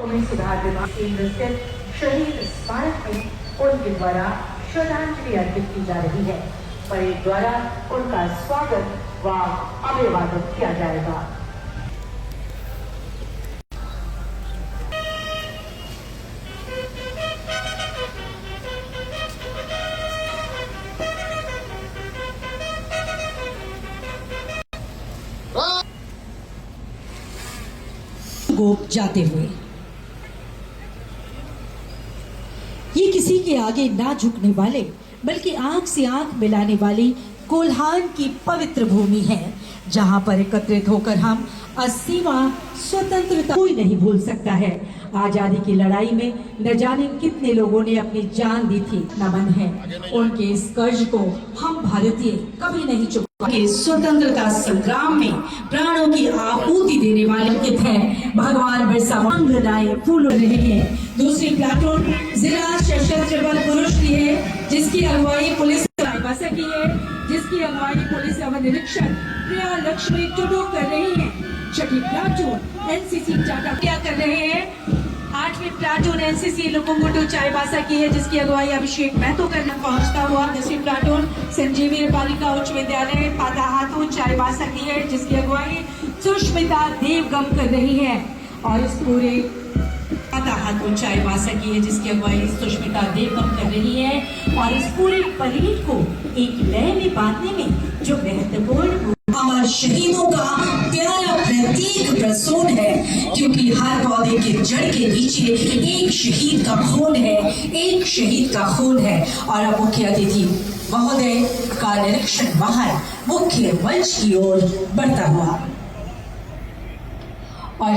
में सुधार विभाग केंद्र स्थित शहीद स्मारक में उनके द्वारा श्रद्धांजलि अर्पित की जा रही है। परेड द्वारा उनका स्वागत व अभिवादन किया जाएगा। गोप जाते हुए ये किसी के आगे ना झुकने वाले बल्कि आंख से आंख मिलाने वाली कोल्हान की पवित्र भूमि है, जहां पर एकत्रित होकर हम 80वां स्वतंत्रता कोई नहीं भूल सकता है। आजादी की लड़ाई में न जाने कितने लोगों ने अपनी जान दी थी। नमन है उनके इस कर्ज को हम भारतीय कभी नहीं चुकाएंगे। स्वतंत्रता संग्राम में प्राणों की आहुति देने वाले अंकित है भगवान बिरसा मुंडा फूल रहे हैं। दूसरी प्लाटून जिला सशस्त्र बल पुरुष की है, जिसकी अगुवाई पुलिस की है, जिसकी अगुवाई पुलिस निरीक्षक प्रिया लक्ष्मी टुडू कर रही है। छठी प्लाटून एनसीसी टाटा क्या कर रहे हैं। 8वीं प्लाटून एनसीसी लुपुंगुटू चाईबासा की है, जिसकी अगुवाई अभिषेक महतो करना पहुंचता हुआ। 10वीं प्लाटून संजीवी बालिका उच्च विद्यालय पाताहातू चाईबासा की है, जिसकी अगुवाई सुष्मिता देवगम कर रही है। और इस पूरे पाताहातू चाईबासा की है, जिसकी अगुवाई सुष्मिता देवगम कर रही है। और इस पूरे परेड को एक लय में बांधने में जो महत्वपूर्ण अमर शहीदों का प्यारा प्रतीक प्रसून है, क्योंकि हर पौधे के जड़ के नीचे एक शहीद का खून है, एक शहीद का खून है। और अब मुख्य अतिथि महोदय का निरीक्षण बाहर मुख्य मंच की ओर बढ़ता हुआ। और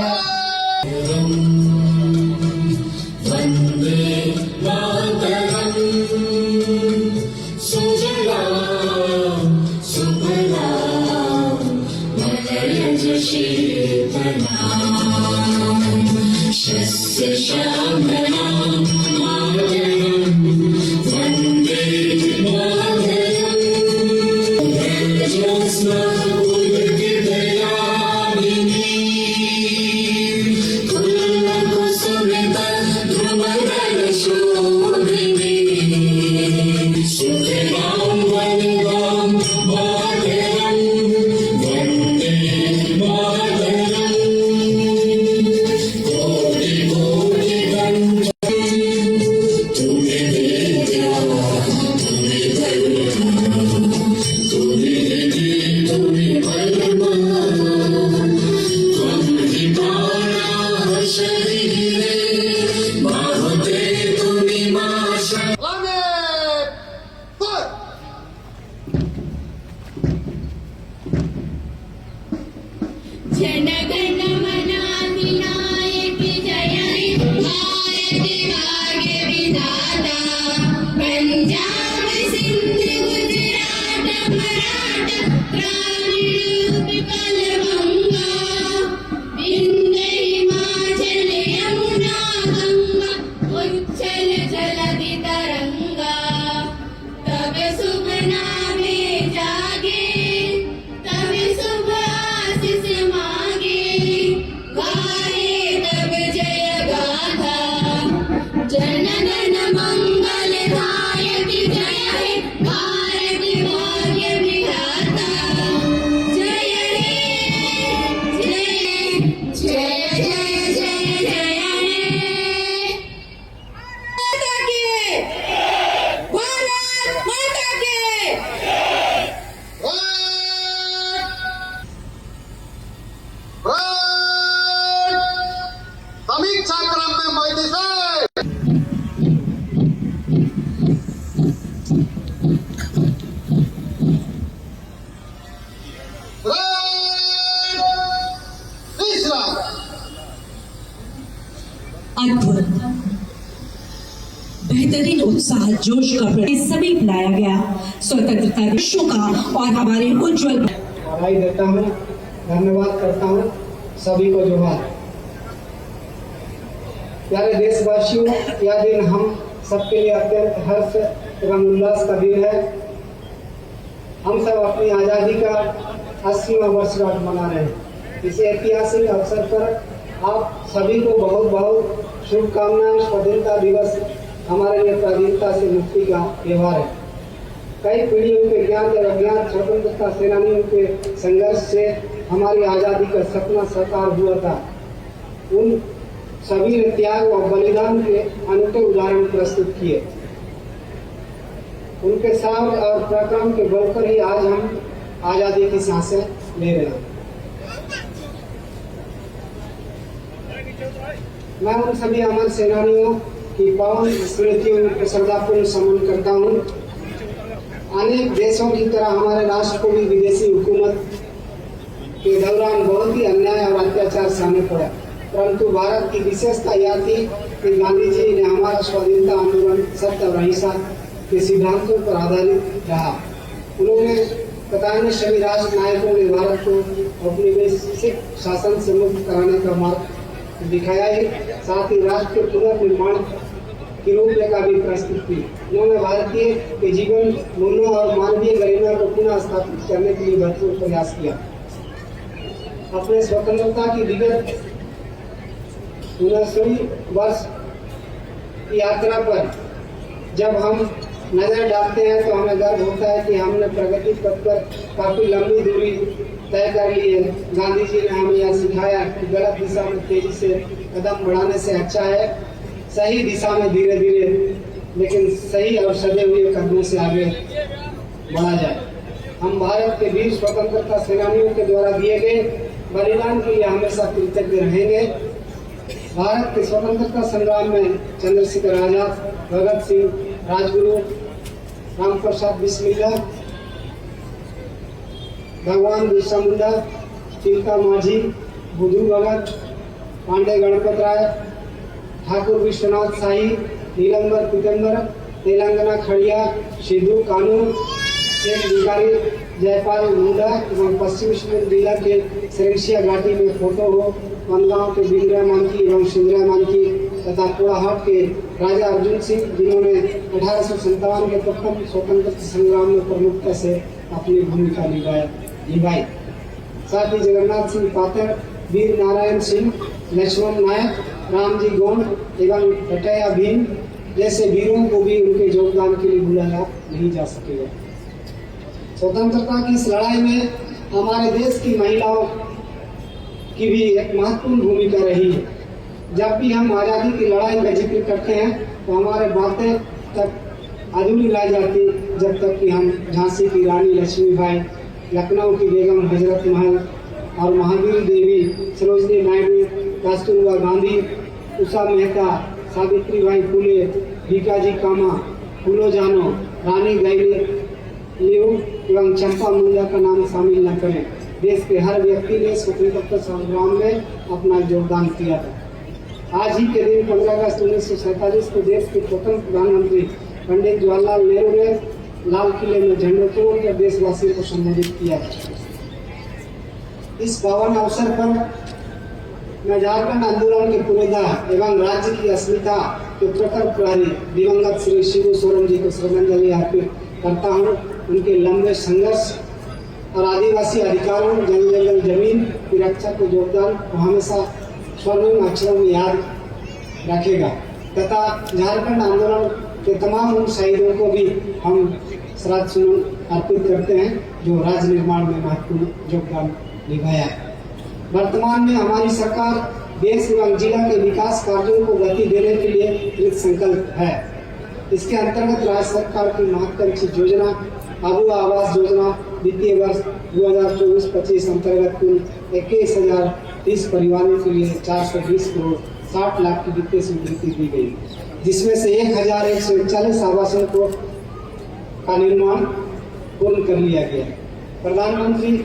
अद्भुत बेहतरीन उत्साह जोश का सभी लाया गया स्वतंत्रता विश्व का और हमारे उज्जवल बधाई देता हूँ, धन्यवाद करता हूँ सभी को। जोहार। प्यारे देशवासियों, यह दिन हम सबके लिए अत्यंत हर्ष एवं उल्लास का दिन है। हम सब अपनी आज़ादी का 80वां वर्षगांठ मना रहे हैं। इस ऐतिहासिक अवसर पर आप सभी को बहुत बहुत शुभकामनाएं। स्वाधीनता दिवस हमारे लिए पराधीनता से मुक्ति का त्यौहार है। कई पीढ़ियों के ज्ञात और अज्ञात स्वतंत्रता सेनानियों के संघर्ष से हमारी आज़ादी का सपना साकार हुआ था। उन सभी ने त्याग और बलिदान के अनूठे उदाहरण प्रस्तुत किए। उनके साहस और पराक्रम के बल पर ही आज हम आज़ादी की सांसें ले रहे हैं। मैं उन सभी अमर सेनानियों की पावन स्मृतियों को श्रद्धापूर्ण समन करता हूँ। अनेक देशों की तरह हमारे राष्ट्र को भी विदेशी हुकूमत के दौरान बहुत ही अन्याय और अत्याचार सहने पड़ा, परंतु भारत की विशेषता यह थी कि गांधी जी ने हमारा स्वाधीनता आंदोलन सत्य और अहिंसा के सिद्धांतों पर आधारित रहा। उन्होंने बताया सभी राष्ट्र नायकों ने भारत को औपनिवेशिक शासन से मुक्त कराने का मार्ग दिखाया ही, साथ ही राष्ट्र के पुनर्निर्माण की रूपरेखा भी प्रस्तुत की। उन्होंने भारतीय के जीवन मूल्यों और मानवीय गरिमा को पुनः स्थापित करने के लिए भरपूर प्रयास किया। अपने स्वतंत्रता की विगत 19वीं वर्ष की यात्रा पर जब हम नजर डालते हैं तो हमें गर्व होता है कि हमने प्रगति पथ पर काफी लंबी दूरी तय कर ली है। गांधी जी ने हमें यह सिखाया कि गलत दिशा में तेजी से कदम बढ़ाने से अच्छा है सही दिशा में धीरे धीरे लेकिन सही और सजे हुए कदमों से आगे बढ़ा जाए। हम भारत के वीर स्वतंत्रता सेनानियों के द्वारा दिए गए बलिदान के लिए हमेशा कृतज्ञ रहेंगे। भारत के स्वतंत्रता संग्राम में चंद्रशेखर आजाद, भगत सिंह, राजगुरु, रामप्रसाद बिस्मिल्ला, भगवान बिरसा मुंडा, चिल्का माझी, बुद्धू भगत, पांडे गणपत राय, ठाकुर विश्वनाथ शाही, नीलंबर पीतम्बर, तेलंगाना खड़िया, सिद्धू कानून, शेख भिखारी, जयपाल मुंडा एवं पश्चिमी जिला के सरेंसिया घाटी में फोटो हो, मनगांव के बिंद्रा मानकी एवं सिंद्रा मानकी तथा कोड़ाहाट के राजा अर्जुन सिंह जिन्होंने 1857 के प्रथम स्वतंत्रता संग्राम में प्रमुखता से अपनी भूमिका निभाई। साथ ही जगन्नाथ सिंह पात्र, वीर नारायण सिंह, लक्ष्मण नायक, रामजी गोंड एवं कटैया भीम जैसे वीरों को भी उनके योगदान के लिए भुलाया नहीं जा सकेगा। स्वतंत्रता की इस लड़ाई में हमारे देश की महिलाओं की भी एक महत्वपूर्ण भूमिका रही है। जब भी हम आज़ादी की लड़ाई का जिक्र करते हैं तो हमारे बातें तक अधूरी रह जाती जब तक कि हम झांसी की रानी लक्ष्मीबाई, लखनऊ की बेगम हजरत महल और महावीर देवी, सरोजनी नायडू, कस्तूरबा गांधी, उषा मेहता, सावित्रीबाई फुले, भीकाजी कामा, फूलो जानो, रानी गैली लियू एवं चंपा मुंडा का नाम शामिल न करें। देश के हर व्यक्ति ने स्वतंत्रता संग्राम में अपना योगदान किया था। आज ही के दिन 15 अगस्त 1947 को देश के प्रथम प्रधानमंत्री पंडित जवाहरलाल नेहरू ने लाल किले में झंडोत्तोलन कर देशवासियों को संबोधित किया। इस पावन अवसर पर मैं झारखंड आंदोलन के पुरोधा एवं राज्य की अस्मिता के प्रखर प्रहरी दिवंगत श्री शिबू सोरेन जी को श्रद्धांजलि अर्पित करता हूँ। उनके लंबे संघर्ष और आदिवासी अधिकारों, जंगल जमीन की रक्षा के योगदान को हमेशा स्वर्णिम अक्षरों में याद रखेगा तथा झारखंड आंदोलन के तमाम उन शहीदों को भी हम श्रद्धा सुमन अर्पित करते हैं जो राज्य निर्माण में महत्वपूर्ण योगदान निभाया। वर्तमान में हमारी सरकार देश एवं जिला के विकास कार्यों को गति देने के लिए कृत संकल्प है। इसके अंतर्गत राज्य सरकार की महत्वाकांक्षी योजना आबू आवास योजना वित्तीय वर्ष 2024-25 अंतर्गत कुल 21,030 परिवारों के लिए 420 करोड़ 60 लाख की वित्तीय स्वीकृति दी गई, जिसमें से 1,141 आवासों का निर्माण पूर्ण कर लिया गया। प्रधानमंत्री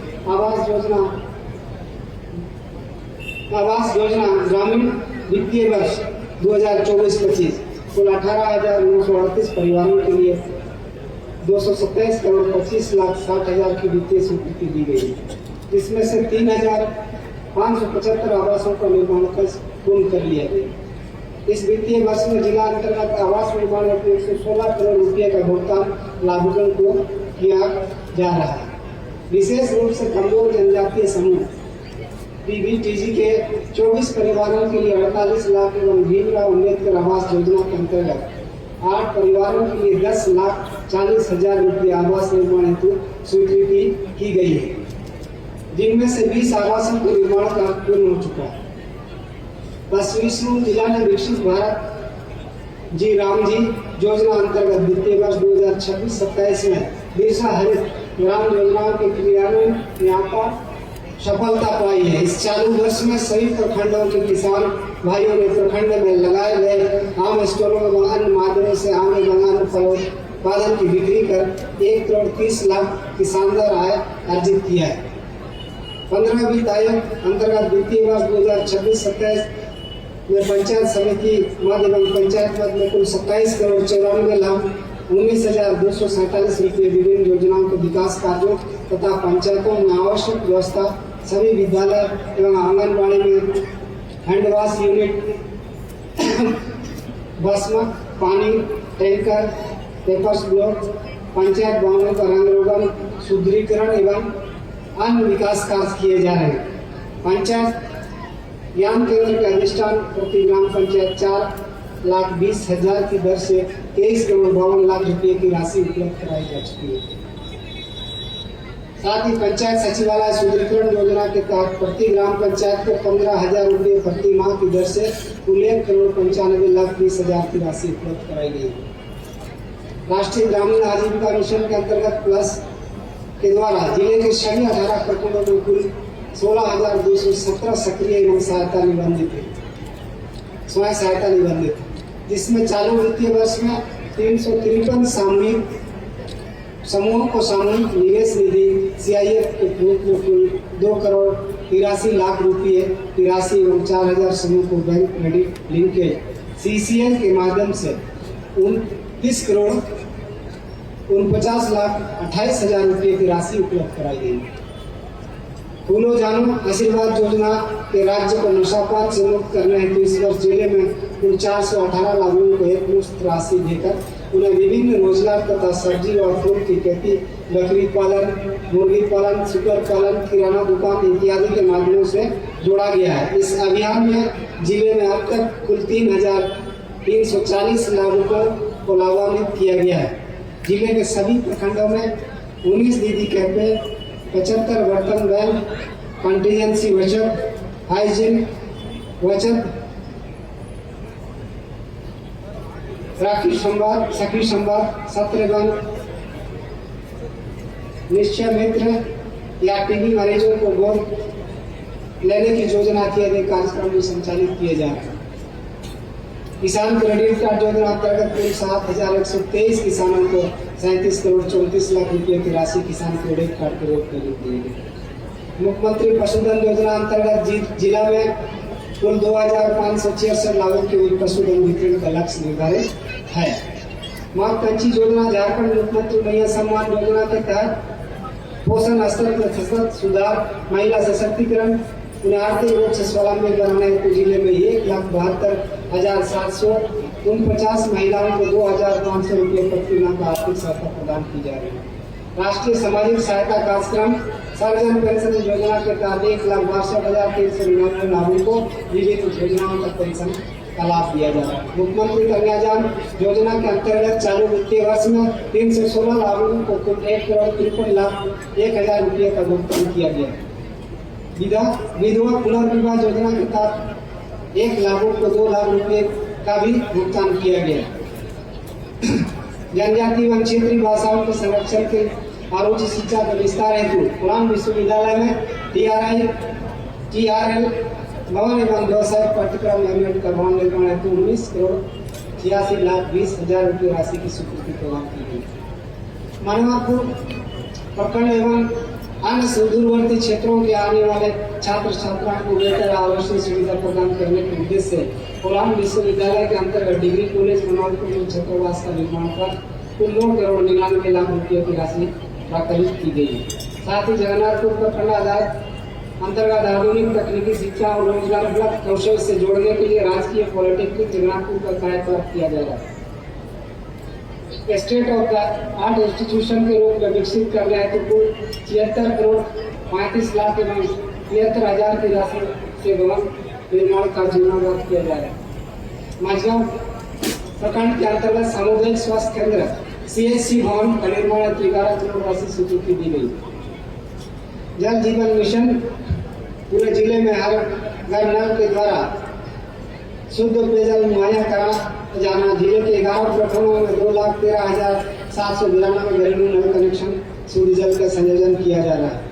आवास योजना ग्रामीण वित्तीय वर्ष 2024-25 कुल 18,938 परिवारों के लिए 227 करोड़ 25 लाख 60 हजार की वित्तीय स्वीकृति दी गई, जिसमें से 3,575 आवासों का निर्माण पूर्ण कर लिया गया। इस वित्तीय वर्ष में जिला अंतर्गत आवास निर्माण में 116 करोड़ रुपये का भुगतान लाभुकों को किया जा रहा है। विशेष रूप से कमजोर जनजातीय समूह डीबीटीजी के 24 परिवारों के लिए 48 लाख एवं भीमराव अम्बेडकर आवास योजना के अंतर्गत 8 परिवारों के लिए 10,40,000 रुपये आवास निर्माण हेतु स्वीकृति की गई है, जिनमें से 20 आवासों के निर्माण कार्य पूर्ण हो चुका है। पश्चिमी सिंहभूम जिला ने विकसित भारत जी राम जी योजना अंतर्गत वित्तीय वर्ष 2026-27 में बिरसा हरित ग्राम योजनाओं के क्रियान्वयन में यहाँ पर सफलता पाई है। इस चालू वर्ष में सभी प्रखंडों के किसान भाइयों ने प्रखंड में लगाए गए आम स्टोरों में अन्य माध्यमों से आम बागान फलोत्पादन की बिक्री कर 1,30,00,000 की शानदार आय अर्जित किया है। 15वें वित्त आयोग अंतर्गत वित्तीय वर्ष 2026-27 में पंचायत समिति मद एवं पंचायत मद में कुल 27,94,19,247 रुपये विभिन्न योजनाओं के विकास कार्यों तथा पंचायतों में आवश्यक व्यवस्था, सभी विद्यालय एवं आंगनबाड़ी में हैंडवाश यूनिट, बसमक, पानी टैंकर, पेपर्स ब्लॉक, पंचायत भवनों का रंग रोगन सुदृढ़ीकरण एवं अन्य विकास कार्य किए जा रहे हैं। पंचायत ज्ञान केंद्र के अधिष्ठान प्रति ग्राम पंचायत 4,20,000 की दर से 23,52,00,000 रुपये की राशि उपलब्ध कराई जा चुकी है। साथ ही पंचायत सचिवालय सुदृढ़ीकरण योजना के तहत प्रति ग्राम पंचायत को 15,000 रुपये प्रति माह की दर से कुल 1,95,20,000 की राशि उपलब्ध कराई गई है। राष्ट्रीय ग्रामीण आजीविका मिशन के अंतर्गत प्लस के द्वारा जिले के सभी 18 प्रखंडों में कुल 16,217 सक्रिय एवं सहायता निबंधित है, स्वयं सहायता निबंधित, जिसमें चालू वित्तीय वर्ष में 353 सामूहिक समूहों को सामूहिक निवेश निधि CIF के रूप में कुल 2,83,00,000 रुपये की राशि एवं 4,000 समूह को बैंक क्रेडिट लिंकेज CCL के माध्यम से 29,49,28,000 रुपये की राशि उपलब्ध कराई गई। फूलो जानो आशीर्वाद योजना के राज्य को नशापान से मुक्त करने हेतु इस वर्ष जिले में कुल 418 लाभुकों को एक मुश्त राशि देकर उन्हें विभिन्न रोजगार तथा सब्जी और फूल की खेती, बकरी पालन, मुर्गी पालन, सुकर पालन, किराना दुकान इत्यादि के माध्यमों से जोड़ा गया है। इस अभियान में जिले में अब तक कुल 3,340 लाभुकों को लाभान्वित किया गया है। जिले के सभी प्रखंडों में 19 दीदी कैफे, 75 बर्तन बैंक, कंटीजेंसी बचत, हाइजीन बचत, राखी संवाद, सखी संवाद, सत्र बैंक, निश्चय मित्र या टीबी मरीजों को गोद लेने की योजना के कार्यक्रम भी संचालित किए जा रहे हैं। किसान क्रेडिट कार्ड योजना अंतर्गत कुल 7,123 किसानों को 37,34,00,000 रुपये की राशि किसान क्रेडिट कार्ड के रूप में दी गई। मुख्यमंत्री पशुधन योजना अंतर्गत जिला में कुल 2,566 लाभुकों के पशुधन वितरण का लक्ष्य निर्धारित है। महत्वाकांक्षी योजना झारखंड मुख्यमंत्री मैया सम्मान योजना के तहत पोषण स्तर में सतत सुधार, महिला सशक्तिकरण, उन्हें आर्थिक रूप से स्वावलंबी बनाने हेतु जिले में 1,72,449 महिलाओं को 2,500 रुपये प्रति माह का आर्थिक सहायता प्रदान की जा रही है। राष्ट्रीय सामाजिक सहायता कार्यक्रम सर्वजन पेंशन योजना के तहत 1,62,399 लाभुकों को विविध योजनाओं का पेंशन का लाभ दिया जा रहा है। मुख्यमंत्री कन्यादान योजना के अंतर्गत चालू वित्तीय वर्ष में 316 लाभुकों को कुल 1,53,01,000 रुपये का भुगतान किया गया। विधवा पुनर्विवाह योजना के तहत 1 लाभुक को 2 लाख रुपये का भी भुगतान किया गया। जनजाति एवं क्षेत्रीय भाषाओं के संरक्षण के आरोग्य शिक्षा का विस्तार हेतु कुलाम विश्वविद्यालय में TRL भवन एवं व्यवसायिक पाठ्यक्रम का भवन निर्माण हेतु 19,86,20,000 रुपये राशि की स्वीकृति प्रदान की गई। मनवापुर प्रखंड एवं अन्य सुदूरवर्ती क्षेत्रों के आने वाले छात्र छात्राओं को बेहतर आवासीय सुविधा प्रदान करने के उद्देश्य से कोलाम विश्वविद्यालय के अंतर्गत डिग्री कॉलेज मनोहरपुर में छात्रावास का निर्माण कर कुल 9,99,00,000 रुपये की राशि प्राप्त की गई है। साथ ही जगन्नाथपुर प्रखंड आधार अंतर्गत आधुनिक तकनीकी शिक्षा और रोजगार उपलब्ध कौशल से जोड़ने के लिए राजकीय पॉलिटेक्निक जगन्नाथपुर का कार्यकलाप किया जा रहा है। State of the art institution के रूप में विकसित करने हेतु कुल 76 करोड़ 35 लाख एवं 73,000 की राशि से भवन निर्माण का जीर्णोद्धार किया जा रहा है। माझगांव प्रखंड के अंतर्गत सामुदायिक स्वास्थ्य केंद्र CHC भवन का निर्माण 11 करोड़ राशि स्वीकृति दी गई। जल जीवन मिशन पूरे जिले में हर घर नल के द्वारा शुद्ध पेयजल मुहैया करा जाना। जिले के 11 प्रखंडों में 2,13,792 घरेलू नल कनेक्शन शुद्ध जल का संयोजन किया जा रहा है।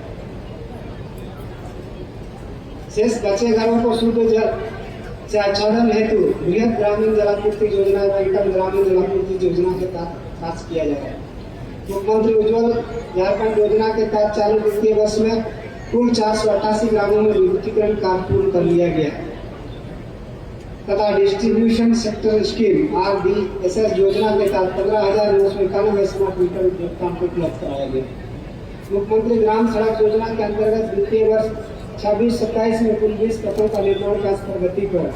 शेष बचे घरों को शुद्ध जल से आच्छादन हेतु बृहद ग्रामीण जलापूर्ति योजना व इंटर ग्रामीण जलापूर्ति योजना के तहत खर्च किया जा रहा है। मुख्यमंत्री उज्ज्वल झारखंड योजना के तहत चालू वित्तीय वर्ष में कुल 488 ग्रामों में विद्युतीकरण कार्य पूर्ण कर लिया गया तथा डिस्ट्रीब्यूशन सेक्टर स्कीम RDSS योजना के तहत 15,991 स्मार्ट मीटर उपभोक्ताओं को उपलब्ध कराया गया। मुख्यमंत्री ग्राम सड़क योजना के अंतर्गत वित्तीय वर्ष 26-27 में कुल 20 पथों का निर्माण कार्य प्रगति पर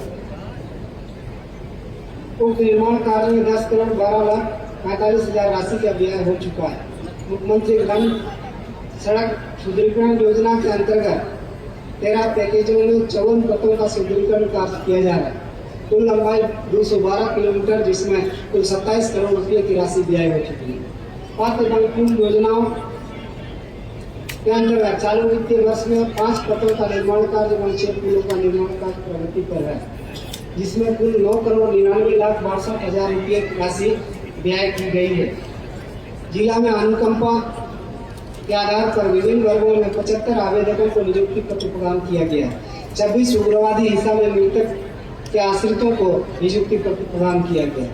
उक्त निर्माण कार्य में 10 करोड़ 12,45,000 राशि का व्यय हो चुका है। मुख्यमंत्री ग्राम सड़क सुदृढ़ीकरण योजना के अंतर्गत 13 पैकेजों में 54 पथों का सुदृढ़ीकरण कार्य किया जा रहा है। कुल लंबाई 212 किलोमीटर, जिसमें कुल 27 करोड़ रुपये की राशि व्यय हो चुकी है। पथ एवं पुल योजनाओं के अंतर्गत चालू वित्तीय वर्ष में 5 पथों का निर्माण कार्य एवं 6 पुलों का निर्माण कार्य प्रगति पर है, जिसमें कुल 9 करोड़ 99,62,000 रुपये की राशि व्यय की गई है। जिला में अनुकंपा के आधार पर विभिन्न वर्गों में 75 आवेदकों को नियुक्ति पत्र प्रदान किया गया है। 26 उग्रवादी हिंसा में मृतक के आश्रितों को नियुक्ति पत्र प्रदान किया गया।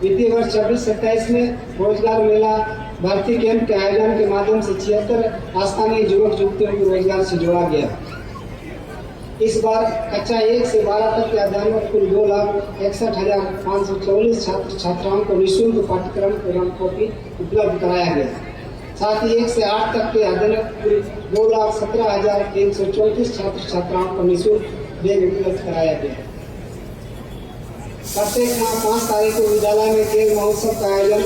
वित्तीय वर्ष 26-27 में रोजगार मेला भर्ती कैंप के आयोजन के माध्यम से 76 स्थानीय युवक युवतियों को रोजगार से जोड़ा गया। इस बार कक्षा 1 से 12 तक के अध्ययन में कुल 2,61,544 छात्र छात्राओं को निःशुल्क पाठ्यक्रम एवं कॉपी उपलब्ध कराया गया। साथ ही 1 से 8 तक के अध्ययन कुल 2,17,334 छात्र छात्राओं को निःशुल्क बैग उपलब्ध कराया गया। प्रत्येक माह 5 तारीख को विद्यालय में खेल महोत्सव का आयोजन,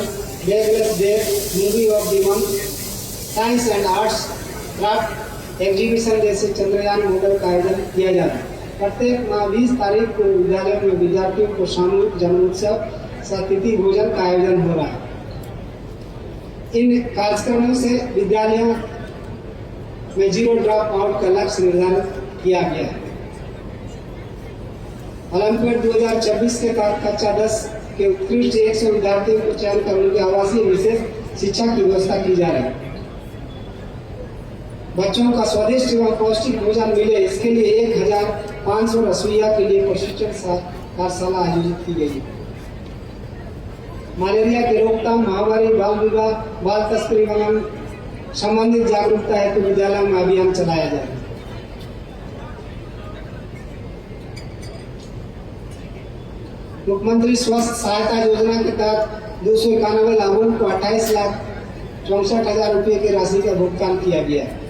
bagless day, movie of the month, science and arts craft exhibition जैसे चंद्रयान मॉडल का आयोजन किया जा रहा है। प्रत्येक माह 20 तारीख को विद्यालय में विद्यार्थियों को सामूहिक जन्मोत्सव सतिथि भोजन का आयोजन हो रहा है। इन कार्यक्रमों से विद्यालयों में 0 ड्रॉप आउट का लक्ष्य निर्धारित किया गया है। ओलंपियाड 2024 के तहत कक्षा 10 के उत्कृष्ट 100 विद्यार्थियों को चयन कर उनके आवासीय विशेष शिक्षा की व्यवस्था की जा रही है। बच्चों का स्वादिष्ट एवं पौष्टिक भोजन मिले, इसके लिए 1,500 रसोइया के लिए प्रशिक्षण कार्यशाला आयोजित की गई है। मलेरिया की रोकथाम, महामारी, बाल विवाह, बाल तस्करी एवं संबंधित जागरूकता हेतु विद्यालय में अभियान चलाया जाएगा। मुख्यमंत्री स्वास्थ्य सहायता योजना के तहत 291 लाभुकों को 28,64,000 रुपये की राशि का भुगतान किया गया है।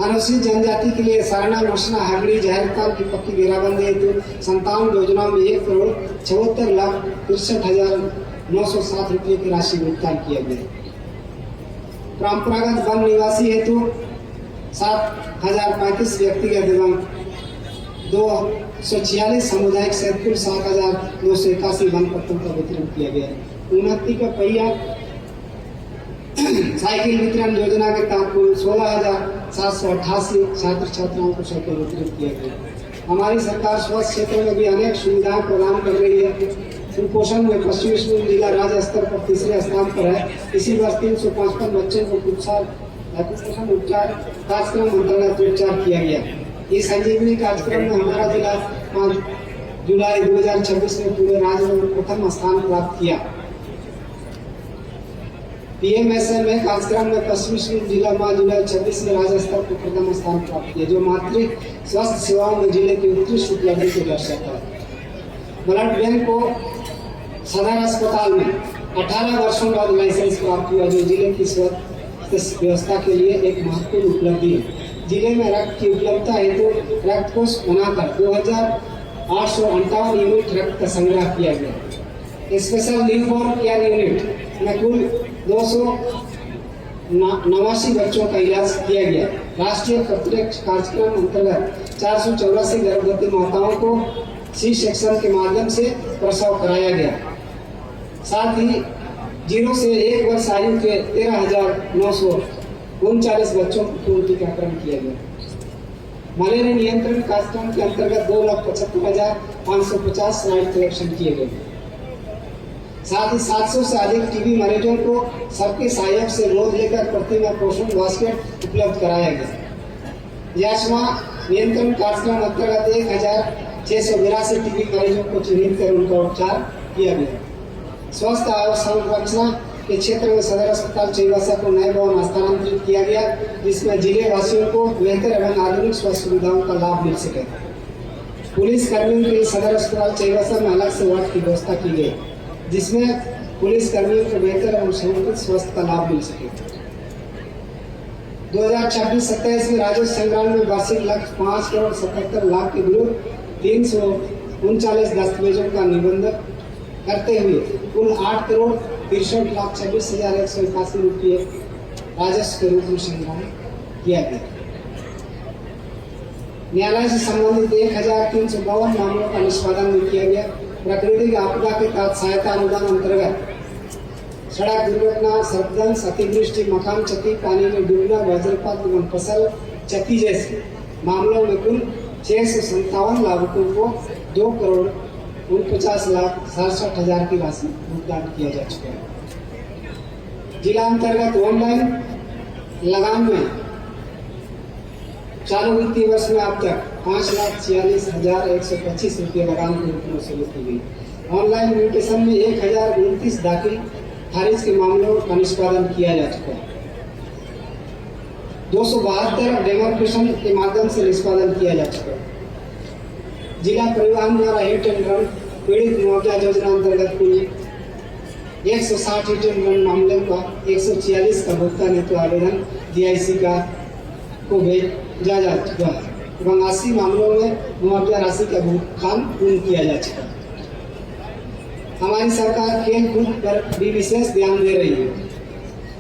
अनुसूचित जनजाति के लिए सारणा, मसना, हगड़ी, जहरताल की पक्की घेराबंदी हेतु 57 योजनाओं में 1,76,63,907 रुपये की राशि भुगतान किया गया। परंपरागत वन निवासी हेतु 7,035 व्यक्तिगत एवं 246 सामुदायिक से कुल 7,281 वन पट्टों का वितरण किया गया। उन्नति का पहिया साइकिल वितरण योजना के तहत कुल 16,788 छात्र छात्राओं को साइकिल वितरित किया गया। हमारी सरकार स्वास्थ्य क्षेत्र में भी अनेक सुविधाएं प्रदान कर रही है। कुपोषण में पश्चिमी सिंहभूम जिला राज्य स्तर पर 3रे स्थान पर है। इसी वर्ष 355 बच्चों को कुपोषण उपचार कार्यक्रम अंतर्गत उपचार किया गया। इस संजीवनी कार्यक्रम में हमारा जिला 5 जुलाई 2026 में पूरे राज्य में प्रथम स्थान प्राप्त किया। PMSM कार्यक्रम में पश्चिमी सिंहभूम जिला 5 जुलाई 26 में राज्य स्तर पर प्रथम स्थान प्राप्त किया, जो मातृ स्वास्थ्य सेवाओं में जिले की उत्कृष्ट उपलब्धि को दर्शाता है। ब्लड बैंक को सदर अस्पताल में 18 वर्षों बाद लाइसेंस प्राप्त हुआ, जो जिले की स्वास्थ्य व्यवस्था के लिए एक महत्वपूर्ण उपलब्धि है। जिले में रक्त की उपलब्धता हेतु रक्त कोष बनाकर 2,858 यूनिट रक्त का संग्रह किया गया। स्पेशल न्यूबॉर्न केयर यूनिट में कुल 89 बच्चों का इलाज किया गया। राष्ट्रीय प्रत्यक्ष कार्यक्रम अंतर्गत 484 गर्भवती माताओं को सी सेक्शन के माध्यम से प्रसव कराया गया। साथ ही 0 से 1 वर्ष आयु के 13,939 बच्चों को पूर्ण टीकाकरण किया गया। मलेरिया नियंत्रण कार्यक्रम के अंतर्गत 2,75,550 स्लाइड कलेक्शन किए गए। साथ ही 700 से अधिक टीबी मरीजों को सबके सहायक से गोद लेकर प्रतिमा पोषण बास्केट उपलब्ध कराया गया। याचना नियंत्रण कार्यक्रम अंतर्गत 1,682 टीबी मरीजों को चिन्हित कर उनका उपचार किया गया। स्वास्थ्य संरक्षण के क्षेत्र में सदर अस्पताल चईवासा को नए भवन हस्तांतरित किया गया, जिसमें जिले वासियों को बेहतर एवं आधुनिक स्वास्थ्य सुविधाओं का लाभ मिल सके। पुलिस कर्मियों के लिए सदर अस्पताल चईवासा में अलग से वार्ड की व्यवस्था की गई, जिसमें पुलिस कर्मियों को बेहतर एवं समुचित स्वास्थ्य का लाभ मिल सके। 2026-27 में राजस्व संग्रहण में वार्षिक लक्ष्य 5,77,00,000 के विरुद्ध 339 दस्तावेजों का निबंधन करते हुए कुल 8,63,26,181 रुपये राजस्व के रूप में संग्रहण किया गया। न्यायालय से संबंधित 1,352 मामलों का निष्पादन भी किया गया। प्राकृतिक आपदा के तहत सहायता अनुदान अंतर्गत सड़क दुर्घटना, सर्पदंश, अतिवृष्टि, मकान क्षति, पानी में डूबना, वज्रपात एवं फसल क्षति जैसे मामलों में कुल 657 लाभुकों को 2,49,67,000 की राशि भुगतान किया जा चुका है। जिला अंतर्गत ऑनलाइन लगान में चालू वित्तीय वर्ष में अब तक 5,46,125 रुपये लगान के रूप में वसूली की गई। ऑनलाइन म्यूटेशन में 1,029 दाखिल खारिज के मामलों का निष्पादन किया जा चुका है। 272 डेमोक्रेशन के माध्यम से निष्पादन किया जा चुका है। जिला परिवहन द्वारा हिट एंड रन पीड़ित मुआवजा योजना अंतर्गत कुल 160 हिट एंड रन मामले का 146 का भुगतान हेतु आवेदन DIC का को भेजा जा चुका है एवं 80 मामलों में मुआवजा राशि का भुगतान पूर्ण किया जा चुका है। हमारी सरकार खेल कूद पर भी विशेष ध्यान दे रही है।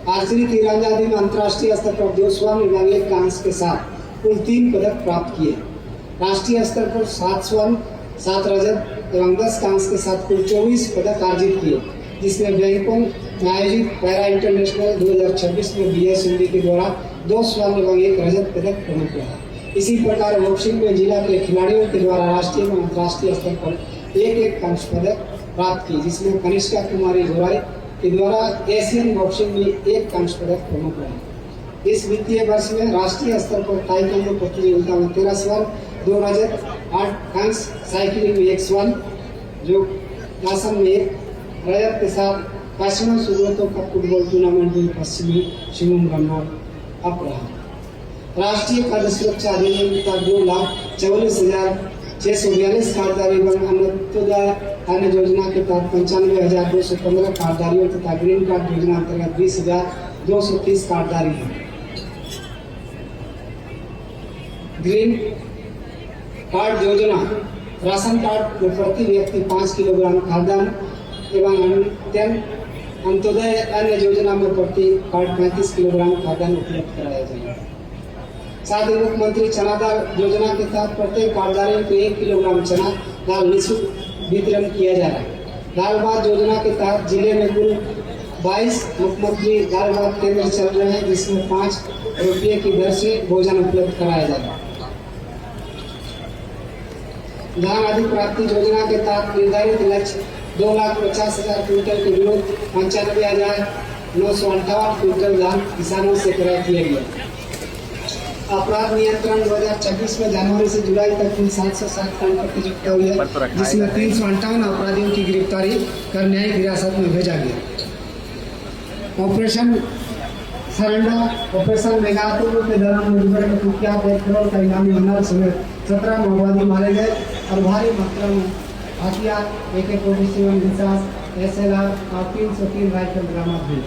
आर्चरी तीरंदाजी में अंतर्राष्ट्रीय स्तर पर 2 स्वर्ण एवं 1 कांस्य के साथ कुल 3 पदक प्राप्त किए। राष्ट्रीय स्तर पर 7 स्वर्ण, 7 रजत एवं 10 कांस्य के साथ कुल 24 पदक अर्जित किए, जिसमें बैंकॉक में आयोजित पैरा इंटरनेशनल 2026 में BS हिंदी के द्वारा 2 स्वर्ण एवं 1 रजत पदक प्रमुख रहा। इसी प्रकार बॉक्सिंग में जिला के खिलाड़ियों के द्वारा राष्ट्रीय एवं अंतर्राष्ट्रीय स्तर पर 1-1 कांस्य पदक प्राप्त किए, जिसमें कनिष्का कुमारी घोराई के द्वारा एशियन बॉक्सिंग में 1 कांस्य पदक प्रमुख रहा। इस वित्तीय वर्ष में राष्ट्रीय स्तर पर ताइक्वांडो प्रतियोगिता में 13 स्वर्ण, 2 रजत, 8 कांस्य, साइकिलिंग में 1 स्वर्ण, जो आसन में 1 रजत के साथ पश्चिमी सूरतों का फुटबॉल टूर्नामेंट में पश्चिमी शिवम गन्नौर अप रहा। राष्ट्रीय खाद्य सुरक्षा अधिनियम का 2,44,642 कार्डधारी एवं अन्नोदय अन्य योजना के तहत 95,215 कार्डधारियों तथा ग्रीन कार्ड योजना अंतर्गत 20,230 कार्डधारी हैं। ग्रीन कार्ड योजना राशन कार्ड में प्रति व्यक्ति 5 किलोग्राम खाद्यान्न एवं अंत्योदय अन्य योजना में प्रति कार्ड 35 किलोग्राम खाद्यान्न उपलब्ध कराया जाएगा। साथ ही मुख्यमंत्री चना दाल योजना के तहत प्रत्येक कार्डधारी को 1 किलोग्राम चना दाल निःशुल्क वितरण किया जा रहा है। दाल भात योजना के तहत जिले में कुल 22 मुख्यमंत्री दाल भात केंद्र चल रहे हैं, जिसमें 5 रुपये की दर से भोजन उपलब्ध कराया जा रहा है। धान अधिक प्राप्ति योजना के तहत निर्धारित लक्ष्य 2,50,000 क्विंटल के विरुद्ध 95,958 क्विंटल धान किसानों से क्रय किया गया। अपराध नियंत्रण 2026 में जनवरी से जुलाई तक कुल 707 टन प्रतियोगिता हुई है, जिसमें 358 अपराधियों की गिरफ्तारी कर न्यायिक हिरासत में भेजा गया। ऑपरेशन सरेंडर, ऑपरेशन मेघातुर के दौरान मुठभेड़ में कुख्यात 1 करोड़ का इनामी हनार समेत 17 माओवादी मारे गए और भारी मात्रा में हथियार AK-47 विशास SLR और 303 राइफल बरामद हुए।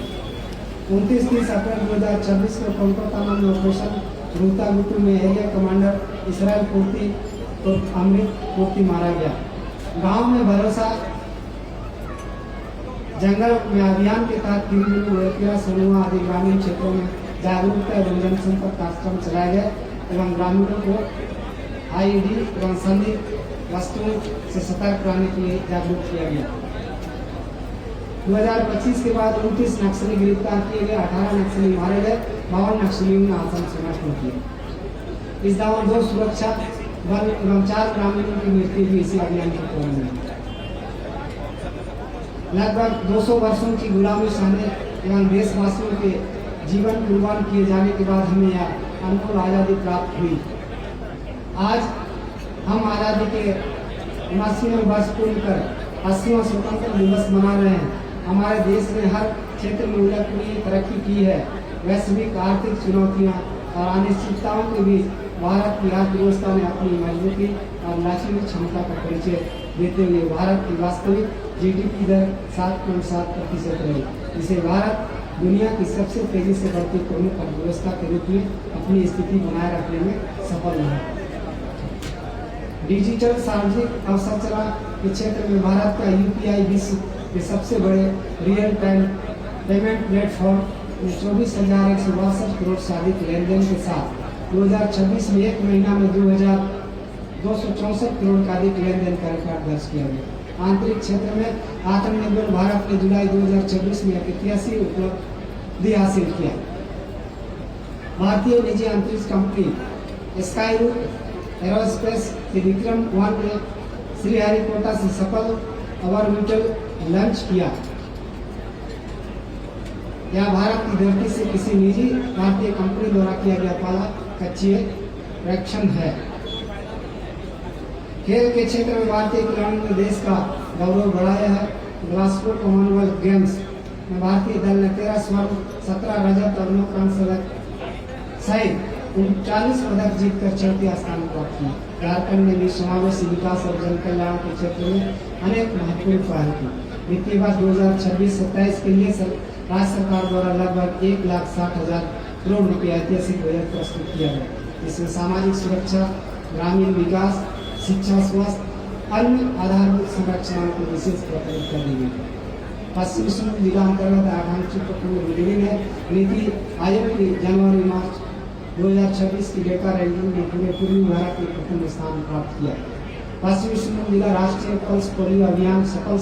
29 अप्रैल 2026 को कोलकाता में ऑपरेशन रूता गुटू में एरिया कमांडर इसराइल पूर्ति तो अमृत पूर्ति मारा गया। गांव में भरोसा जंगल में अभियान के तहत तिरुवल्लुवर सोनुआ आदि ग्रामीण क्षेत्रों में जागरूकता एवं जनसंपर्क कार्यक्रम चलाए गए एवं ग्रामीणों को आईडी एवं संदिग्ध वस्तुओं से सतर्क रहने के लिए जागरूक किया गया। 2025 के बाद 29 नक्सली गिरफ्तार किए गए, 18 नक्सली मारे गए, 52 नक्सलियों ने आतंक से नष्ट किया। इस दौरान 2 सुरक्षा बल एवं 4 ग्रामीणों की मृत्यु भी इसी अभियान के दौरान हुई। लगभग 200 वर्षों की गुलामी सहने एवं देशवासियों के जीवन कुर्बान किए जाने के बाद हमें यह अनमोल आज़ादी प्राप्त हुई। आज हम आज़ादी के 79वें वर्ष पूर्ण कर 80वां स्वतंत्रता दिवस मना रहे हैं। हमारे देश ने हर क्षेत्र में उल्लेखनीय तरक्की की है। वैश्विक आर्थिक चुनौतियां और अनिश्चितताओं के बीच भारत की अर्थव्यवस्था ने अपनी मजबूती और लचीली क्षमता का परिचय देते हुए भारत की वास्तविक जीडीपी दर 7.7% रही, जिसे भारत दुनिया की सबसे तेजी से बढ़ती प्रमुख अर्थव्यवस्था के रूप में अपनी स्थिति बनाए रखने में सफल रहा। डिजिटल सार्वजनिक अवसंरचना के क्षेत्र में भारत का यूपीआई विश्व के सबसे बड़े रियल टाइम पेमेंट प्लेटफॉर्म में 24,162 करोड़ से अधिक लेन देन के साथ 2026 में एक महीना में 2,264 करोड़ का अधिक लेन देन का रिकॉर्ड दर्ज किया गया। आंतरिक क्षेत्र में आत्मनिर्भर भारत ने जुलाई 2026 में एक ऐतिहासिक उपलब्धि हासिल किया। भारतीय निजी अंतरिक्ष कंपनी स्काईरूट एरोस्पेस के विक्रम 1 ने श्रीहरिकोटा से सफल ऑर्बिटल लॉन्च किया। यह भारत की धरती से किसी निजी भारतीय कंपनी द्वारा किया गया पहला कक्षीय परीक्षण है। खेल के क्षेत्र में भारतीय खिलाड़ियों ने देश का गौरव बढ़ाया है। ग्लासगो कॉमनवेल्थ गेम्स में भारतीय दल ने 13 स्वर्ण, 17 रजत और 9 कांस्य सहित 39 पदक जीतकर चौथे स्थान प्राप्त किया। झारखंड ने भी समावेशी विकास और जन कल्याण के क्षेत्र में अनेक महत्वपूर्ण पहल की। वित्तीय वर्ष 2026-27 के लिए राज्य सरकार द्वारा लगभग 1,60,000 करोड़ रुपये ऐतिहासिक बजट प्रस्तुत किया गया, जिसमें सामाजिक सुरक्षा, ग्रामीण विकास, शिक्षा, स्वास्थ्य, अन्य आधारभूत संरचनाओं को विशेष प्राथमिकता दी गई। पश्चिमी सिंहभूम जिला अंतर्गत आकांक्षी प्रखंड बिल्डिंग है। नीति आयोग की जनवरी-मार्च 2026 की डेटा रैंकिंग में पूरे पूर्वी भारत में प्रथम स्थान प्राप्त किया। पश्चिमी सिंहभूम जिला राष्ट्रीय पल्स पोलियो अभियान सफल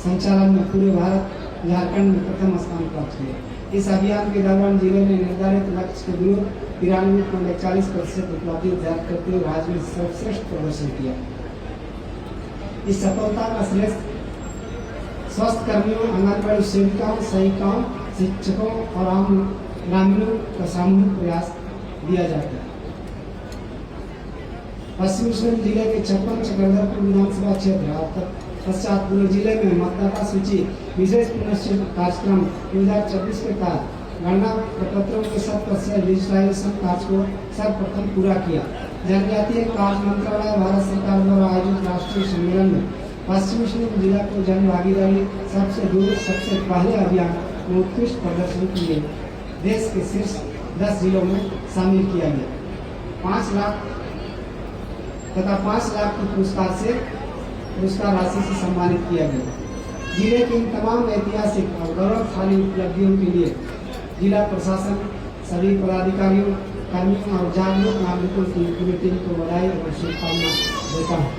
संचालन में पूरे भारत झारखंड में प्रथम स्थान प्राप्त किया। इस अभियान के दौरान जिले ने निर्धारित लक्ष्य के विरुद्ध 93.41% उपलब्धि दर्ज करते हुए राज्य में सर्वश्रेष्ठ प्रदर्शन किया। इस सफलता का श्रेय स्वास्थ्य कर्मियों, आंगनबाड़ी सेविकाओं, सहायिकाओं, शिक्षकों और आम ग्रामीणों का सामूहिक प्रयास दिया जाता है। पश्चिमी सिंहभूम जिले के 56 चक्रधरपुर विधानसभा क्षेत्र पश्चात पूरे जिले में मतदाता सूची विशेष पुनश्चेत कार्यक्रम 2024 के तहत गणना प्रपत्रों के 100% डिजिटाइजेशन कार्य को सर्वप्रथम पूरा किया। जनजातीय कार्य मंत्रालय भारत सरकार द्वारा आयोजित राष्ट्रीय सम्मेलन में पश्चिमी सिंहभूम जिला को जन भागीदारी सबसे दूर सबसे पहले अभियान में उत्कृष्ट प्रदर्शन के लिए देश के शीर्ष 10 जिलों में शामिल किया गया। 5 लाख तथा 5 लाख की पुरस्कार राशि से सम्मानित किया गया। जिले की इन तमाम ऐतिहासिक और गौरवशाली उपलब्धियों के लिए जिला प्रशासन, सभी पदाधिकारियों, कर्मियों और जागरूक नागरिकों की पूरी टीम को बधाई और शुभकामना देता हूँ।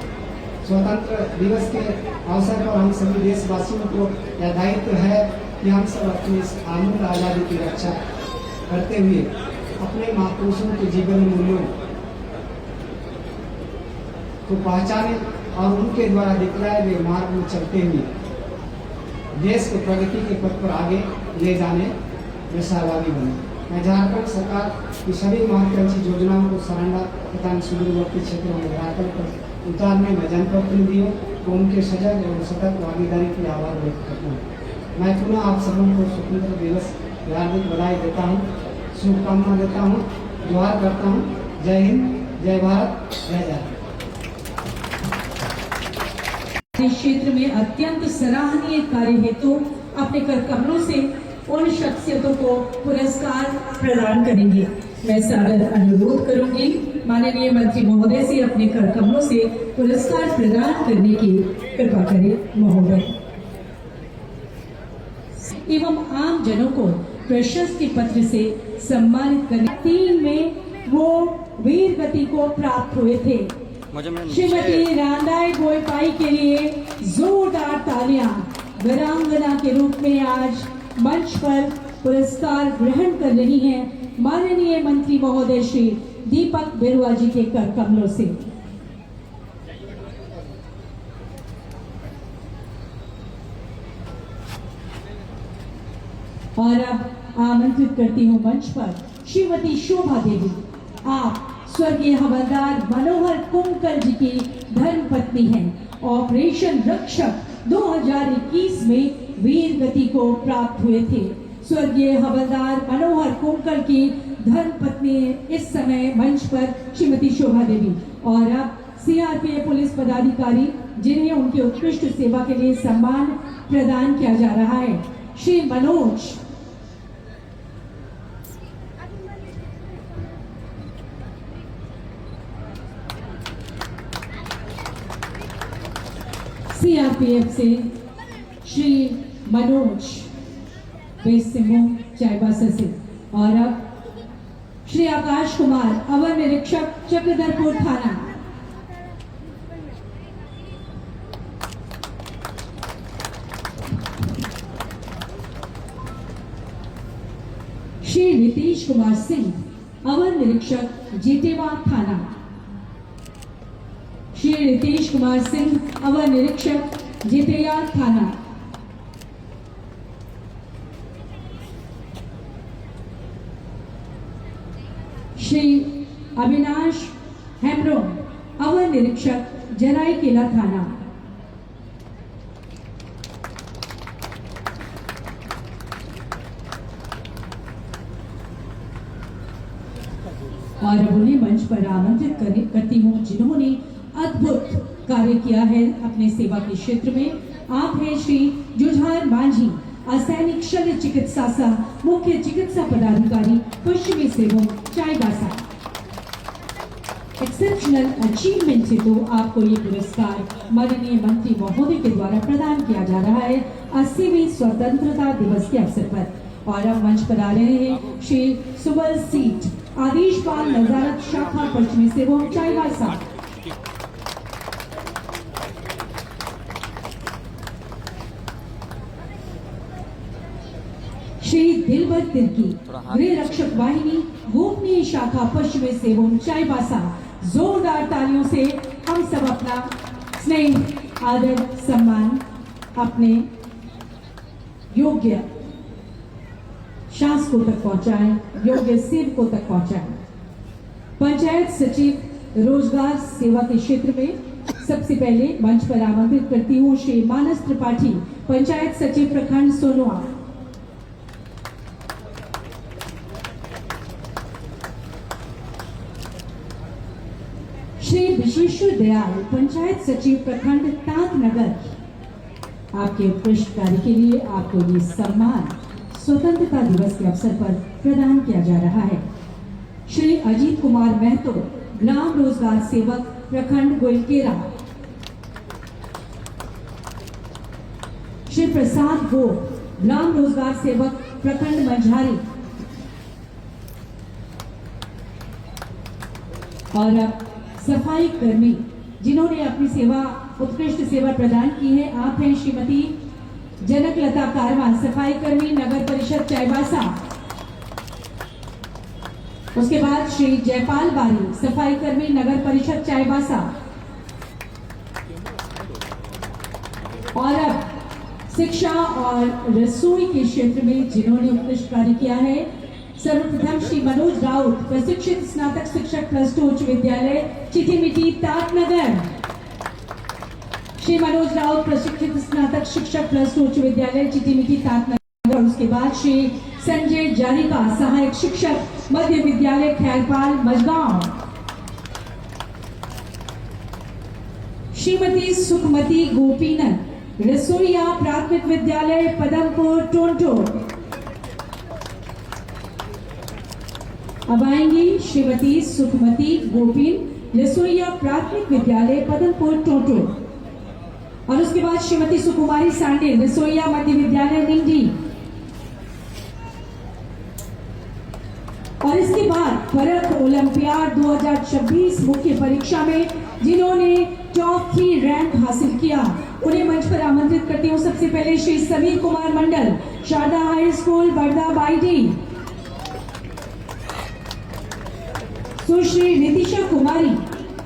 स्वतंत्र दिवस के अवसर पर हम सभी देशवासियों को यह दायित्व है कि हम सब अपनी इस अमूल्य आज़ादी की रक्षा करते हुए अपने महापुरुषों के जीवन मूल्यों को पहचाने और उनके द्वारा दिखलाए गए मार्ग में चलते हुए देश को प्रगति के पथ पर आगे ले जाने में सहभागी बने। मैं झारखंड सरकार की सभी महत्वाकांक्षी योजनाओं को सराहना तथा सुदूरवर्ती क्षेत्रों में धरातल पर उतारने में जनप्रतिनिधियों को उनके सजग एवं सतत भागीदारी के आभार व्यक्त करता हूँ। मैं पुनः आप सबों को स्वतंत्रता दिवस की हार्दिक बधाई देता हूँ, शुभकामना देता हूँ, जोहार करता हूँ। जय हिंद, जय भारत, जय झारखंड। इस क्षेत्र में अत्यंत सराहनीय कार्य हेतु अपने करकमलों से उन शख्सियतों को पुरस्कार प्रदान करेंगे। मैं सादर अनुरोध करूंगी माननीय मंत्री महोदय से अपने करकमलों से पुरस्कार प्रदान करने की कृपा करें महोदय। एवं आम जनों को प्रशस्ति पत्र से सम्मानित करने 3 में वो वीर गति को प्राप्त हुए थे। श्रीमती रामदाई बोईपाई के लिए जोरदार तालियां वीरांगना के रूप में आज मंच पर पुरस्कार ग्रहण कर रही हैं माननीय मंत्री महोदय श्री दीपक बिरुआ जी के कर कमलों से। और अब आमंत्रित करती हूँ मंच पर श्रीमती शोभा देवी। आप स्वर्गीय हवलदार मनोहर कुमकर जी की धर्मपत्नी हैं। ऑपरेशन रक्षक 2021 में वीर गति को प्राप्त हुए थे। स्वर्गीय हवलदार मनोहर कुमकर की धर्मपत्नी इस समय मंच पर श्रीमती शोभा देवी। और अब सीआरपीएफ पुलिस पदाधिकारी जिन्हें उनकी उत्कृष्ट सेवा के लिए सम्मान प्रदान किया जा रहा है, श्री मनोज सीआरपीएफ से श्री मनोज बेसिमो चाईबासा से। और अब श्री आकाश कुमार अवर निरीक्षक चक्रधरपुर थाना। श्री नीतीश कुमार सिंह अवर निरीक्षक जेटेवा थाना। श्री नीतीश कुमार सिंह अवर निरीक्षक जेतेया थाना। श्री अविनाश हेम्ब्रोम अवर निरीक्षक जराईकेला थाना। और अब उन्हें मंच पर आमंत्रित करती हूँ जिन्होंने अद्भुत कार्य किया है अपने सेवा के क्षेत्र में। आप हैं श्री जुझार मांझी, असैनिक शल्य चिकित्सा सह मुख्य चिकित्सा पदाधिकारी, पश्चिमी सिंहभूम चाईबासा। एक्सेप्शनल अचीवमेंट से तो आपको ये पुरस्कार माननीय मंत्री महोदय के द्वारा प्रदान किया जा रहा है 80वीं स्वतंत्रता दिवस के अवसर पर। और अब मंच पर आ रहे हैं श्री सुबल सीट, आदेशपाल नजारत शाखा, पश्चिमी सिंहभूम चाईबासा। श्री दिलबर तिर्की, गृह रक्षक वाहिनी, गोपनीय शाखा, पश्चिमी सिंहभूम चाईबासा। जोरदार तालियों से हम सब अपना स्नेह, आदर, सम्मान अपने योग्य शासकों तक पहुंचाएं, योग्य सेवकों तक पहुंचाएं। पंचायत सचिव रोजगार सेवा के क्षेत्र में सबसे पहले मंच पर आमंत्रित करती हूँ श्री मानस त्रिपाठी, पंचायत सचिव प्रखंड सोनुआ। श्री विशेश्वर दयाल, पंचायत सचिव प्रखंड तांत नगर। आपके उत्कृष्ट कार्य के लिए आपको ये सम्मान स्वतंत्रता दिवस के अवसर पर प्रदान किया जा रहा है। श्री अजीत कुमार महतो, ग्राम रोजगार सेवक, प्रखंड गोइलकेरा। श्री प्रसाद गो, ग्राम रोजगार सेवक, प्रखंड मंझारी। और अब सफाई कर्मी जिन्होंने अपनी सेवा, उत्कृष्ट सेवा प्रदान की है, आप हैं श्रीमती जनकलता कारवान, सफाई कर्मी, नगर परिषद चाईबासा। उसके बाद श्री जयपाल बारी, सफाई कर्मी, नगर परिषद चाईबासा। और अब शिक्षा और रसोई के क्षेत्र में जिन्होंने उत्कृष्ट कार्य किया है, सर्वप्रथम श्री मनोज राउत, प्रशिक्षित स्नातक शिक्षक +2 उच्च विद्यालय चिटीमिटी तातनगर। श्री मनोज राउत, प्रशिक्षित स्नातक शिक्षक +2 उच्च विद्यालय चिटीमिटी तातनगर। और उसके बाद श्री संजय जारिका, सहायक शिक्षक, मध्य विद्यालय खैरपाल मजगांव। श्रीमती सुखमती गोपीनंद, रसोईया, प्राथमिक विद्यालय पदमपुर टोंटो। अब आएंगी श्रीमती सुखमती गोपीन, रसोईया, प्राथमिक विद्यालय पदमपुर टोंटो। और उसके बाद श्रीमती सुकुमारी सांडे, रसोईया, मध्य विद्यालय निंडी। और इसके बाद परख ओलंपियाड 2026 मुख्य परीक्षा में जिन्होंने टॉप 3 रैंक हासिल किया, उन्हें मंच पर आमंत्रित करती हूँ। सबसे पहले Shri Samir Kumar Mandal, Sharda high school, Barda Baidi. Sushri Nitisha Kumari,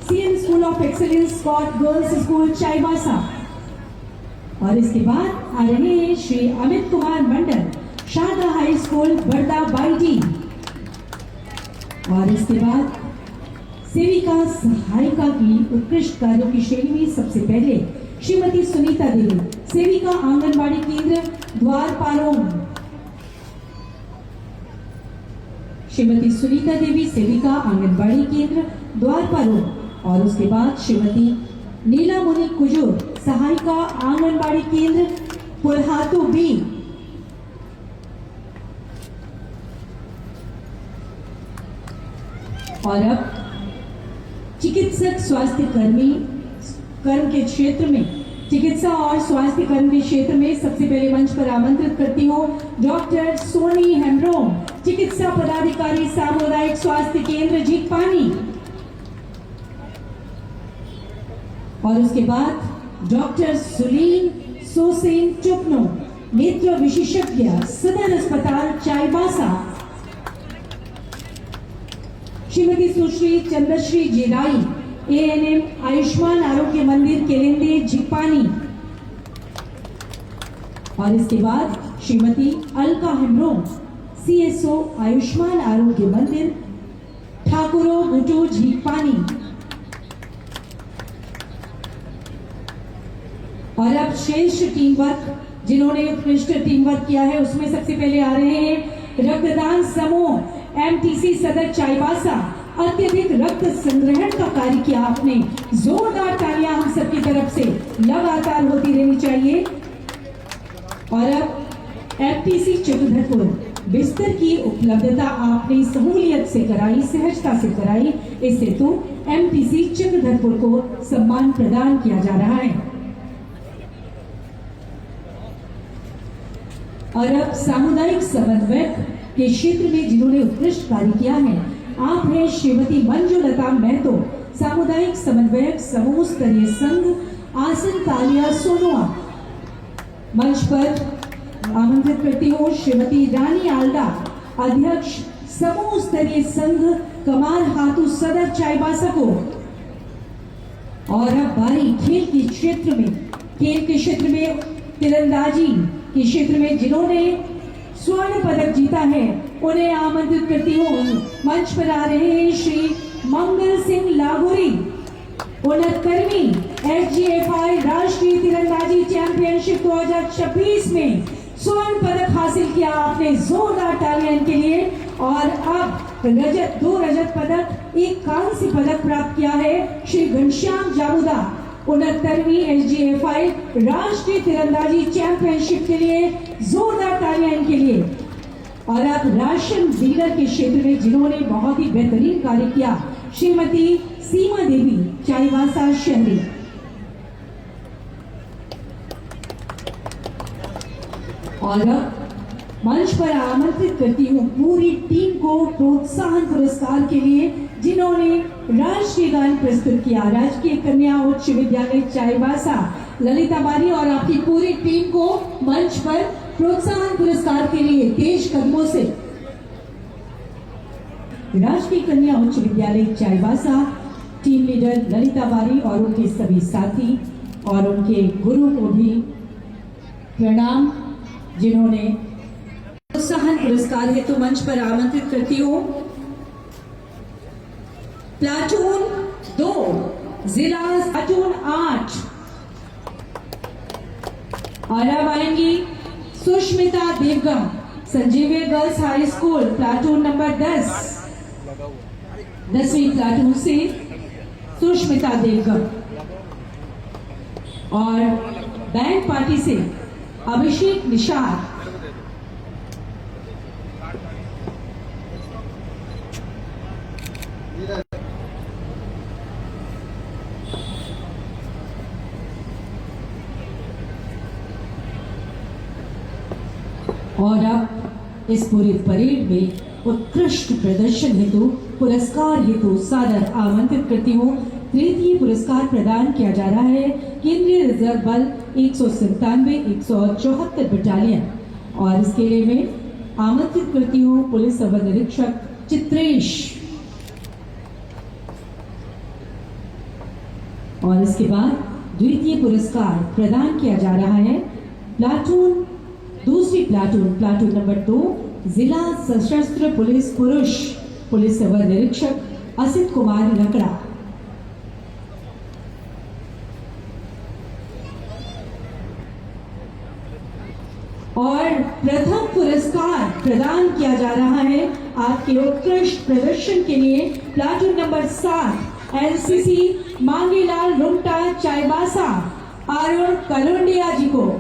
CM school of excellence, Scott girls school, Chaibasa. और इसके बाद आ रहे हैं श्री अमित कुमार मंडल, शारदा हाई स्कूल, बड़दा बाईडी। और इसके बाद सेविका सहायिका की उत्कृष्ट कार्यों की श्रेणी में सबसे पहले श्रीमती सुनीता देवी, सेविका आंगनबाड़ी केंद्र, द्वारपालों। श्रीमती सुनीता देवी, सेविका आंगनबाड़ी केंद्र, द्वारपालों। और उसके बाद श्रीमती नीला मुनि कुजूर, सहायिका आंगनबाड़ी केंद्र, पुरहातू बी। और अब चिकित्सक स्वास्थ्य कर्मी कर्म के क्षेत्र में, चिकित्सा और स्वास्थ्य कर्म के क्षेत्र में सबसे पहले मंच पर आमंत्रित करती हूँ डॉक्टर सोनी हेम्ब्रोम, चिकित्सा पदाधिकारी, सामुदायिक स्वास्थ्य केंद्र, झीकपानी। और उसके बाद डॉक्टर सुलीन सोसेन चुपनो, नेत्र विशेषज्ञ, सदर अस्पताल, चाईबासा। श्रीमती सुश्री चंद्रश्री जिराई, एएनएम, आयुष्मान आरोग्य मंदिर, केलेंदे, झिकपानी। और इसके बाद श्रीमती अलका हेम्ब्रोम, सीएसओ, आयुष्मान आरोग्य मंदिर, ठाकुरो गुटू, झिकपानी। और अब श्रेष्ठ टीम वर्क, जिन्होंने उत्कृष्ट टीम वर्क किया है, उसमें सबसे पहले आ रहे हैं रक्तदान समूह, एमटीसी सदर, चाईबासा। अत्यधिक रक्त संग्रहण का कार्य किया आपने, जोरदार तालियां हम सबकी तरफ से लगातार होती रहनी चाहिए। और अब एमटीसी चक्रधरपुर, बिस्तर की उपलब्धता आपने सहूलियत से कराई, सहजता से कराई, इस हेतु एमटीसी चक्रधरपुर को सम्मान प्रदान किया जा रहा है। और अब सामुदायिक समन्वयक के क्षेत्र में जिन्होंने उत्कृष्ट कार्य किया है, आप हैं श्रीमती मंजुलता महतो, सामुदायिक समन्वयक, समूह स्तरीय संघ, आसन तालिया, सोनुआ। मंच पर आमंत्रित करती हूँ श्रीमती रानी आल्डा, अध्यक्ष, समूह स्तरीय संघ, कमार हाथू सदर, चाईबासा को। और अब बारी खेल के क्षेत्र में, खेल के क्षेत्र में तीरंदाजी के क्षेत्र में जिन्होंने स्वर्ण पदक जीता है, उन्हें आमंत्रित करती हूँ। मंच पर आ रहे हैं श्री मंगल सिंह लागोरी, 69वीं एसजीएफआई राष्ट्रीय तीरंदाजी चैंपियनशिप 2026 में स्वर्ण पदक हासिल किया आपने, जोरदार तालियां इनके लिए। और अब रजत, 2 रजत पदक, 1 कांस्य पदक प्राप्त किया है श्री घनश्याम जामुदा, 69वीं एसजीएफआई राष्ट्रीय तीरंदाजी चैंपियनशिप के लिए, जोरदार तालियां इनके लिए। और अब राशन डीलर के क्षेत्र में जिन्होंने बहुत ही बेहतरीन कार्य किया, श्रीमती सीमा देवी, चाईबासा शहरी। और अब मंच पर आमंत्रित करती हूँ पूरी टीम को प्रोत्साहन पुरस्कार के लिए, जिन्होंने राष्ट्रीय गान प्रस्तुत किया। राजकीय कन्या उच्च विद्यालय चाईबासा, ललिता बारी और आपकी पूरी टीम को मंच पर प्रोत्साहन पुरस्कार के लिए तेज कदमों से। राजकीय कन्या उच्च विद्यालय चाईबासा, टीम लीडर ललिता बारी और उनके सभी साथी और उनके गुरु को भी प्रणाम, जिन्होंने प्रोत्साहन पुरस्कार हेतु मंच पर आमंत्रित करती हूँ प्लाटून 2, जिला प्लाटून 8। और अब आएंगी Sushmita Devgam, Sanjivay girls high school, platoon number 10, 10वीं प्लाटून से सुष्मिता देवगम। और बैंड पार्टी से अभिषेक निषाद। और अब इस पूरी परेड में उत्कृष्ट प्रदर्शन हेतु पुरस्कार हेतु सादर आमंत्रित करती हूँ। तृतीय पुरस्कार प्रदान किया जा रहा है केंद्रीय रिजर्व बल 197 बटालियन और इसके लिए मैं आमंत्रित करती हूँ पुलिस अवर निरीक्षक चित्रेश। और इसके बाद द्वितीय पुरस्कार प्रदान किया जा रहा है प्लाटून दूसरी प्लाटून नंबर 2 जिला सशस्त्र पुलिस पुरुष पुलिस अवर निरीक्षक असित कुमार लकड़ा। और प्रथम पुरस्कार प्रदान किया जा रहा है आपके उत्कृष्ट प्रदर्शन के लिए platoon number 7 NCC Mangelal Rumta Chaibasa Arun Kalondia ji को।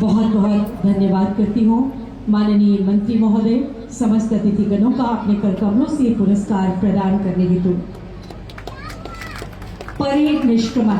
बहुत बहुत धन्यवाद करती हूँ माननीय मंत्री महोदय समस्त अतिथिगणों का अपने करकमलों से पुरस्कार प्रदान करने हेतु। परेड निष्क्रमण